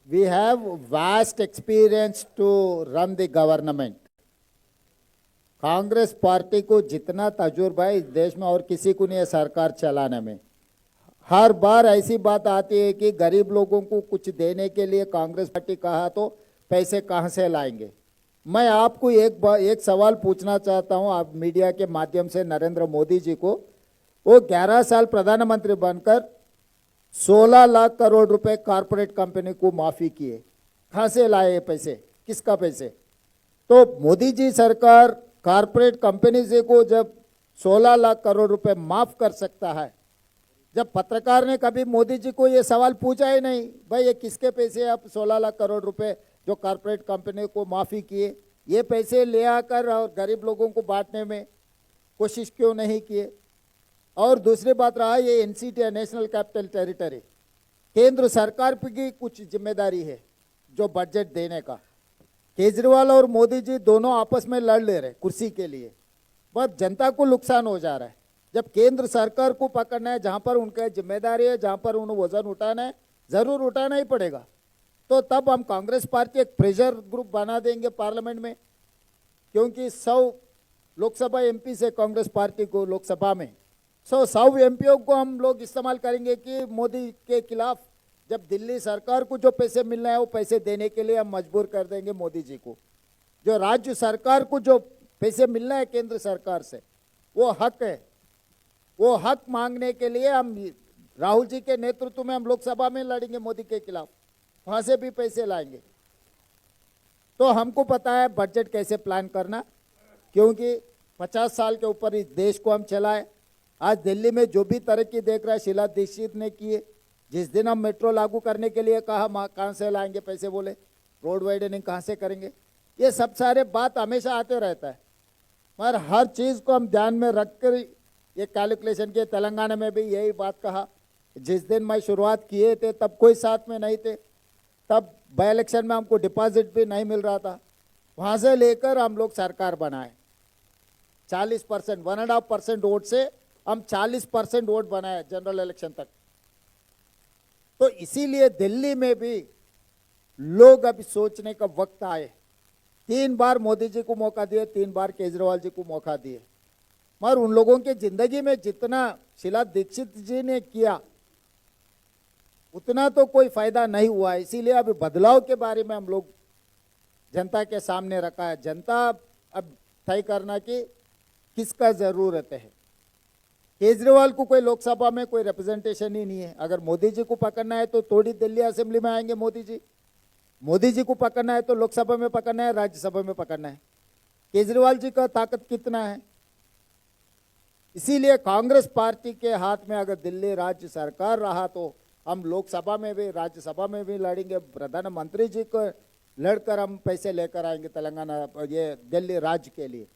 we have vast experience to run the government. Congress party को जितना तजुर्बा है इस देश में और किसी को नहीं है सरकार चलाने में। हर बार ऐसी बात आती है कि गरीब लोगों को कुछ देने के लिए कांग्रेस पार्टी कहा तो पैसे कहां से लाएंगे। मैं आपको एक सवाल पूछना चाहता हूं, आप मीडिया के माध्यम से नरेंद्र मोदी जी को, वो 11 साल प्रधानमंत्री बनकर 16 लाख करोड़ रुपए कॉर्पोरेट कंपनी को माफी किए, कहां से लाए ये पैसे, किसका पैसे? तो मोदी जी सरकार कॉर्पोरेट कंपनी से को जब 16 लाख करोड़ रुपए माफ कर सकता है, जब पत्रकार ने कभी मोदी जी को ये सवाल पूछा ही नहीं, भाई ये किसके पैसे, आप 16 लाख करोड़ रुपए जो कॉर्पोरेट कंपनी को माफी किए, ये पैसे ले आकर और गरीब लोगों को बांटने में कोशिश क्यों नहीं किए? और दूसरी बात रहा ये एनसीटी है, नेशनल कैपिटल टेरिटरी, केंद्र सरकार की कुछ जिम्मेदारी है जो बजट देने का। केजरीवाल और मोदी जी दोनों आपस में लड़ ले रहे कुर्सी के लिए, बस जनता को नुकसान हो जा रहा है। जब केंद्र सरकार को पकड़ना है, जहां पर उनका जिम्मेदारी है, जहां पर उन्हें वजन उठाना है, जरूर उठाना ही पड़ेगा। तो तब हम कांग्रेस पार्टी एक प्रेशर ग्रुप बना देंगे पार्लियामेंट में, क्योंकि 100 लोकसभा एमपी से कांग्रेस पार्टी को लोकसभा में 100 एमपीओ को हम लोग इस्तेमाल करेंगे कि मोदी के खिलाफ जब दिल्ली सरकार को जो पैसे मिलना है वो पैसे देने के लिए हम मजबूर कर देंगे मोदी जी को। जो राज्य सरकार को जो पैसे मिलना है केंद्र सरकार से वो हक है, वो हक मांगने के लिए हम राहुल जी के नेतृत्व में हम लोकसभा में लड़ेंगे मोदी के खिलाफ, वहां से भी पैसे लाएंगे। तो हमको पता है बजट कैसे प्लान करना, क्योंकि 50 साल के ऊपर इस देश को हम चलाए। आज दिल्ली में जो भी तरक्की देख रहा है शीला दीक्षित ने किए। जिस दिन हम मेट्रो लागू करने के लिए कहा, कहां से लाएंगे पैसे, बोले रोड वाइडनिंग कहां से करेंगे। ये सब सारे बात हमेशा आते रहता है, मगर हर चीज को हम ध्यान में रखकर ये कैलकुलेशन किए। तेलंगाना में भी यही बात कहा, जिस दिन मैं शुरुआत किए थे तब कोई साथ में नहीं थे, तब बाई इलेक्शन में हमको डिपॉजिट भी नहीं मिल रहा था, वहां से लेकर हम लोग सरकार बनाए। 40% 1.5% वोट से हम 40% वोट बनाए जनरल इलेक्शन तक। तो इसीलिए दिल्ली में भी लोग अभी सोचने का वक्त आए। 3 बार मोदी जी को मौका दिए, 3 बार केजरीवाल जी को मौका दिए, मगर उन लोगों के जिंदगी में जितना शीला दीक्षित जी ने किया उतना तो कोई फायदा नहीं हुआ। इसीलिए अभी बदलाव के बारे में हम लोग जनता के सामने रखा है। जनता अब तय करना कि किसका जरूरत है। केजरीवाल को कोई लोकसभा में कोई रिप्रेजेंटेशन ही नहीं है। अगर मोदी जी को पकड़ना है तो थोड़ी दिल्ली असेंबली में आएंगे मोदी जी को पकड़ना है तो लोकसभा में पकड़ना है, राज्यसभा में पकड़ना है। केजरीवाल जी का ताकत कितना है? इसीलिए कांग्रेस पार्टी के हाथ में अगर दिल्ली राज्य सरकार रहा तो हम लोकसभा में भी राज्यसभा में भी लड़ेंगे। प्रधानमंत्री जी को लड़कर हम पैसे लेकर आएंगे तेलंगाना ये दिल्ली राज्य के लिए।